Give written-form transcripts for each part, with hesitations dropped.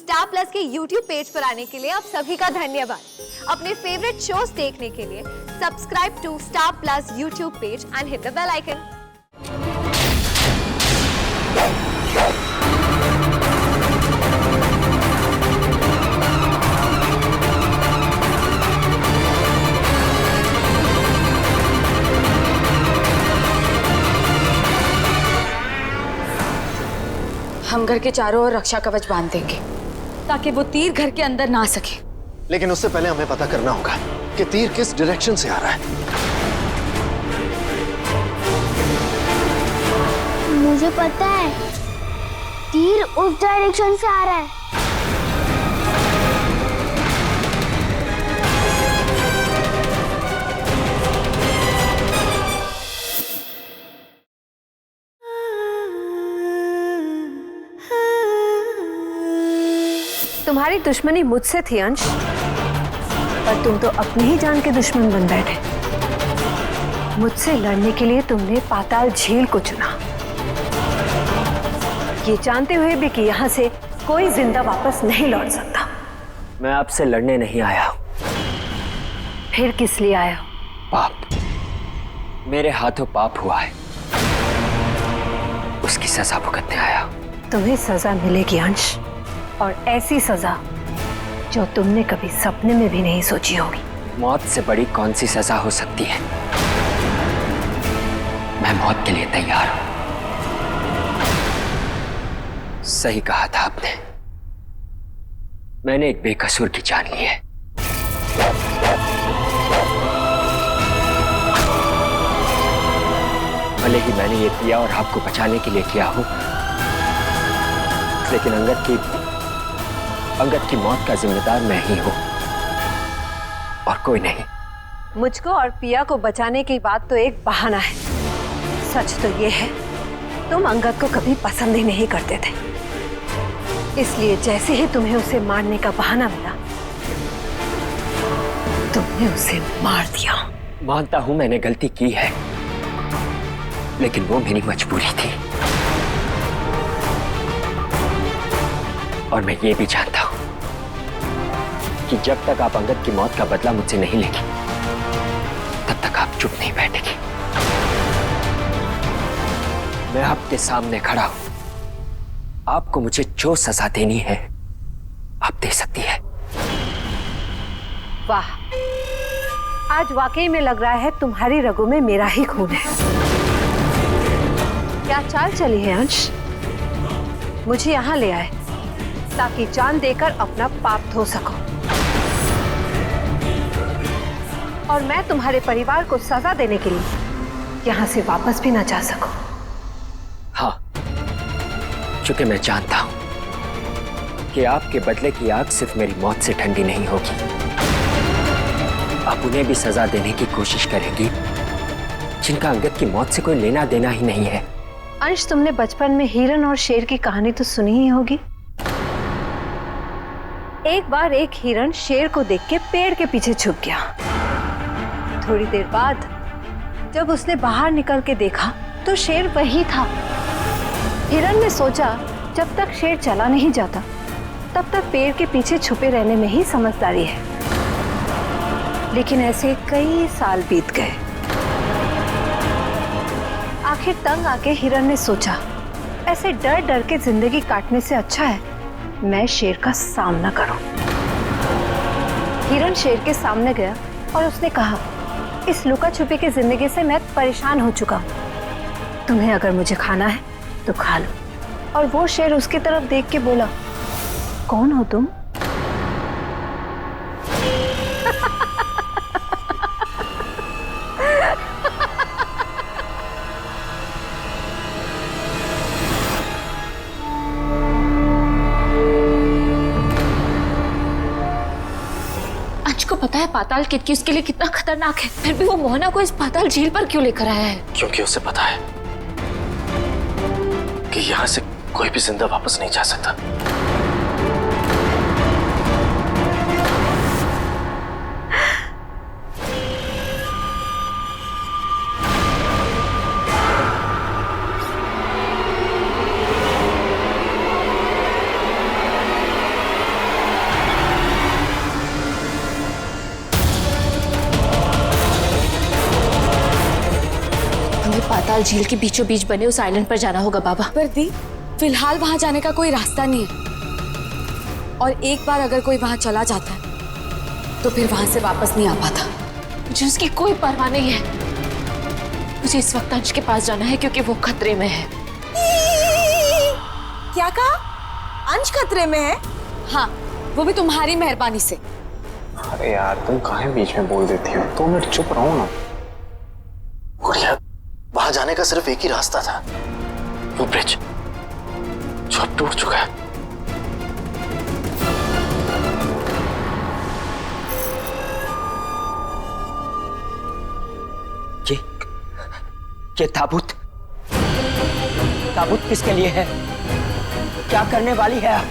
Star plus के YouTube page पर आने के लिए आप सभी का धन्यवाद। अपने फेवरेट शोज देखने के लिए subscribe to star plus YouTube page and hit the bell icon. हम घर के चारों ओर रक्षा कवच बांध देंगे ताकि वो तीर घर के अंदर ना आ सके। लेकिन उससे पहले हमें पता करना होगा कि तीर किस डायरेक्शन से आ रहा है। मुझे पता है, तीर उस डायरेक्शन से आ रहा है। तुम्हारी दुश्मनी मुझसे थी अंश, पर तुम तो अपनी ही जान के दुश्मन बन बैठे। मुझसे लड़ने के लिए तुमने पाताल झील को चुना, ये जानते हुए भी कि यहाँ से कोई जिंदा वापस नहीं लौट सकता। मैं आपसे लड़ने नहीं आया हूँ। फिर किस लिए आया हो? पाप, मेरे हाथों पाप हुआ है, उसकी सजा भुगतने आया हूँ। तुम्हें सजा मिलेगी अंश, और ऐसी सजा जो तुमने कभी सपने में भी नहीं सोची होगी। मौत से बड़ी कौन सी सजा हो सकती है? मैं मौत के लिए तैयार हूं। सही कहा था आपने, मैंने एक बेकसूर की जान ली है। भले ही मैंने ये किया और आपको बचाने के लिए किया हो, लेकिन अंगद की मौत का जिम्मेदार मैं ही हूं और कोई नहीं। मुझको और पिया को बचाने की बात तो एक बहाना है, सच तो ये है तुम अंगद को कभी पसंद ही नहीं करते थे, इसलिए जैसे ही तुम्हें उसे मारने का बहाना मिला तुमने उसे मार दिया। मानता हूं मैंने गलती की है, लेकिन वो मेरी मजबूरी थी। और मैं ये भी जानता हूं कि जब तक आप अंगद की मौत का बदला मुझसे नहीं लेंगे, तब तक आप चुप नहीं बैठेंगे। मैं आपके सामने खड़ा हूं, आपको मुझे जो सजा देनी है आप दे सकती है। वाह, आज वाकई में लग रहा है तुम्हारी रगों में मेरा ही खून है। क्या चाल चली है अंश? मुझे यहाँ ले आए ताकि जान देकर अपना पाप धो सको, और मैं तुम्हारे परिवार को सजा देने के लिए यहाँ से वापस भी ना जा सकूं। हाँ, क्योंकि मैं जानता हूं कि आपके बदले की आग सिर्फ मेरी मौत से ठंडी नहीं होगी, आप उन्हें भी सजा देने की कोशिश करेंगी जिनका अंगद की मौत से कोई लेना देना ही नहीं है। अंश, तुमने बचपन में हिरन और शेर की कहानी तो सुनी ही होगी। एक बार एक हिरन शेर को देख के पेड़ के पीछे छुप गया। थोड़ी देर बाद जब उसने बाहर निकल के देखा तो शेर वही था। हिरन ने सोचा जब तक शेर चला नहीं जाता तब तक पेड़ के पीछे छुपे रहने में ही समझदारी है। लेकिन ऐसे कई साल बीत गए। आखिर तंग आके हिरन ने सोचा ऐसे डर डर के जिंदगी काटने से अच्छा है मैं शेर का सामना करूं। हिरन शेर के सामने गया और उसने कहा, इस लुका छुपी की जिंदगी से मैं परेशान हो चुका हूं। तुम्हें अगर मुझे खाना है तो खा लो। और वो शेर उसकी तरफ देख के बोला, कौन हो तुम? को पता है पाताल किटकी उसके लिए कितना खतरनाक है, फिर भी वो मोहना को इस पाताल झील पर क्यों लेकर आया है? क्योंकि उसे पता है कि यहाँ से कोई भी जिंदा वापस नहीं जा सकता। पाताल झील के बीचों बीच बने उस आइलैंड पर जाना होगा बाबा। पर दी, फिलहाल वहां जाने का कोई रास्ता नहीं है, और एक बार अगर कोई वहां चला जाता है तो फिर वहां से वापस नहीं आ पाता। मुझे उसकी कोई परवाह नहीं है। मुझे इस वक्त अंश के पास जाना है क्योंकि वो खतरे में है। क्या कहा? अंश खतरे में है? हाँ, वो भी तुम्हारी मेहरबानी से। अरे यार, तुम काहे बीच में बोल देती हो? 2 मिनट चुप रहो ना। गुड़िया, वहां जाने का सिर्फ एक ही रास्ता था, वो ब्रिज जो अब टूट चुका है। ये ताबूत किसके लिए है? क्या करने वाली है आप?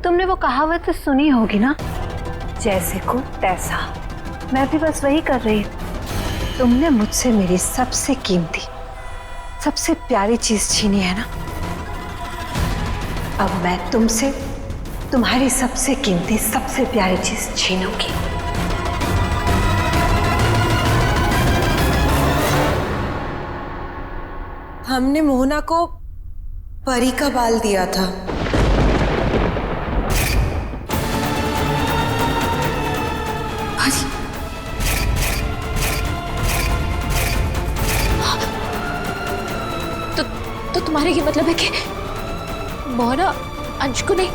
तुमने वो कहावत सुनी होगी ना, जैसे को तैसा। मैं भी बस वही कर रही हूँ। तुमने मुझसे मेरी सबसे कीमती, सबसे प्यारी चीज छीनी है ना, अब मैं तुमसे तुम्हारी सबसे कीमती, सबसे प्यारी चीज छीनूंगी। हमने मोहना को परी का बाल दिया था। तो तुम्हारे ये मतलब है कि मोहना अंश को नहीं,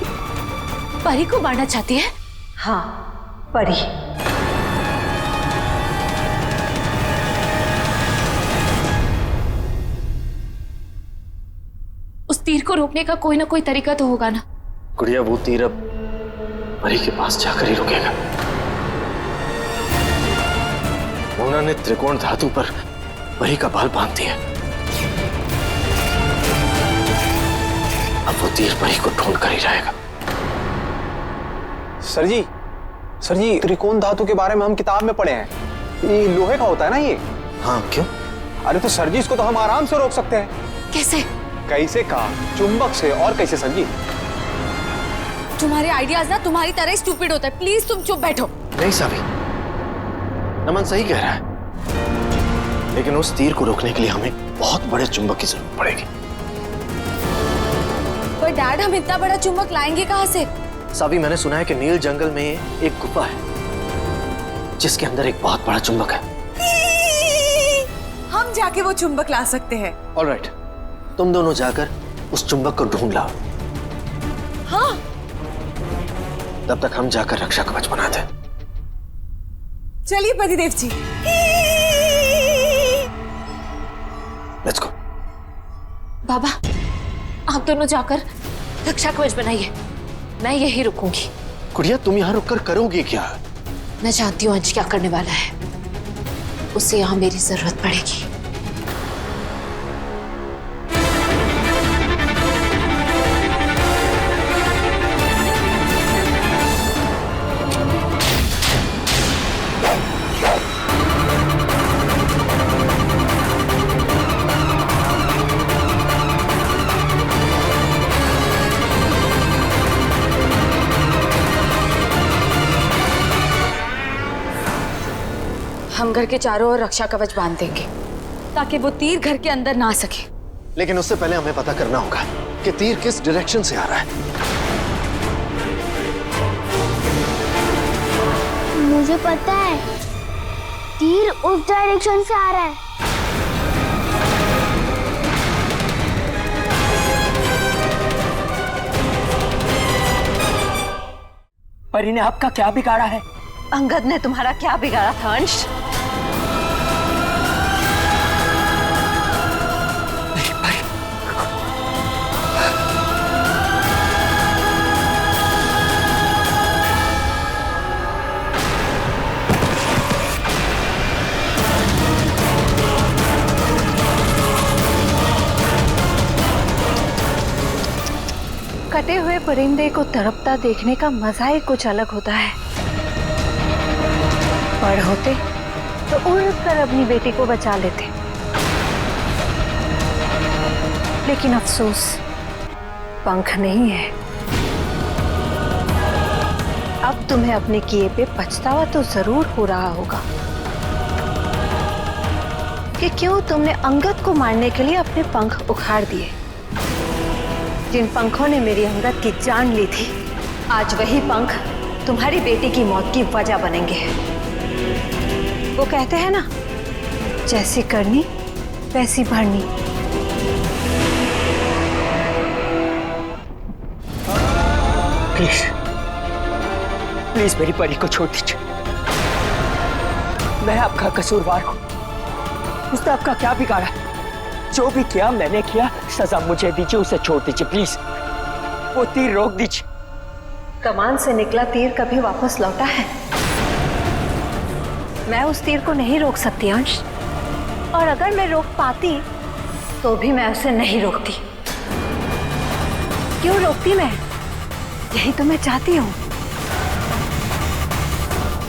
परी को मारना चाहती है? हाँ, परी। उस तीर को रोकने का कोई ना कोई तरीका तो होगा ना। गुड़िया, वो तीर अब परी के पास जाकर ही रुकेगा। मोना ने त्रिकोण धातु पर परी का बाल बांध दिया। अब वो तीर परी को ढूंढ कर ही रहेगा। सर जी, त्रिकोण धातु के बारे में हम किताब में पढ़े हैं। ये लोहे का होता है ना ये? हाँ, क्यों? अरे तो सर जी, इसको तो हम आराम से रोक सकते हैं। कैसे? कैसे कहा? चुंबक से। और कैसे सर जी? तुम्हारे आइडियाज ना तुम्हारी तरह स्टूपिड होता है। प्लीज तुम चुप बैठो। नहीं सावी, नमन सही कह रहा है, लेकिन उस तीर को रोकने के लिए हमें बहुत बड़े चुंबक की जरूरत पड़ेगी। पर डैड, हम इतना बड़ा चुंबक लाएंगे कहाँ से? सावी, मैंने सुना है कि नील जंगल में एक गुफा है जिसके अंदर एक बहुत बड़ा चुंबक है। हम जाके वो चुंबक ला सकते हैं। ऑलराइट, तुम दोनों जाकर उस चुंबक को ढूंढ लाओ। हाँ। तब तक हम जाकर रक्षा कवच बनाते हैं। चलिए पतिदेव जी। Let's go. बाबा, आप दोनों जाकर रक्षा कवच बनाइए, मैं यही रुकूंगी। गुड़िया, तुम यहाँ रुककर करोगी क्या? मैं जानती हूँ अंश क्या करने वाला है, उससे यहाँ मेरी जरूरत पड़ेगी। हम घर के चारों ओर रक्षा कवच बांध देंगे ताकि वो तीर घर के अंदर ना सके। लेकिन उससे पहले हमें पता करना होगा कि तीर किस डायरेक्शन से आ रहा है। मुझे पता है, तीर उस डायरेक्शन से आ रहा है। परी ने आपका क्या बिगाड़ा है? अंगद ने तुम्हारा क्या बिगाड़ा था अंश? कटे हुए परिंदे को तड़पता देखने का मजा ही कुछ अलग होता है। बड़ होते तो उड़कर अपनी बेटी को बचा लेते, लेकिन अफसोस पंख नहीं है। अब तुम्हें अपने किए पे पछतावा तो जरूर हो रहा होगा। कि क्यों तुमने अंगद को मारने के लिए अपने पंख उखाड़ दिए। जिन पंखों ने मेरी अंगद की जान ली थी, आज वही पंख तुम्हारी बेटी की मौत की वजह बनेंगे। वो कहते हैं ना, जैसी करनी वैसी भरनी। प्लीज प्लीज मेरी परी को छोड़ दीजिए। मैं आपका कसूरवार हूं। उसने आपका क्या बिगाड़ा? जो भी किया मैंने किया, सजा मुझे दीजिए, उसे छोड़ दीजिए प्लीज। वो तीर रोक दीजिए। कमान से निकला तीर कभी वापस लौटा है? मैं उस तीर को नहीं रोक सकती अंश, और अगर मैं रोक पाती तो भी मैं उसे नहीं रोकती। क्यों रोकती मैं? यही तो मैं चाहती हूं।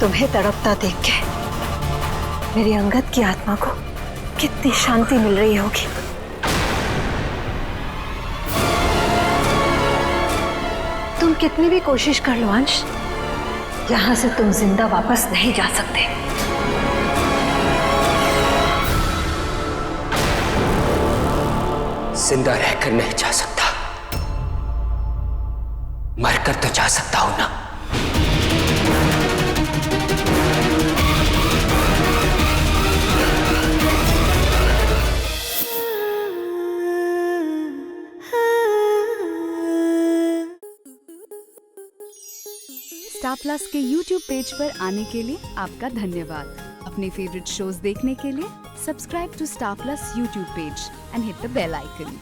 तुम्हें तड़पता देख के मेरी अंगद की आत्मा को कितनी शांति मिल रही होगी। तुम कितनी भी कोशिश कर लो अंश, यहां से तुम जिंदा वापस नहीं जा सकते। जिंदा रहकर नहीं जा सकता, मरकर तो जा सकता हूं ना। स्टार प्लस के YouTube पेज पर आने के लिए आपका धन्यवाद। अपने फेवरेट शोज देखने के लिए subscribe to star plus YouTube page and hit the bell icon.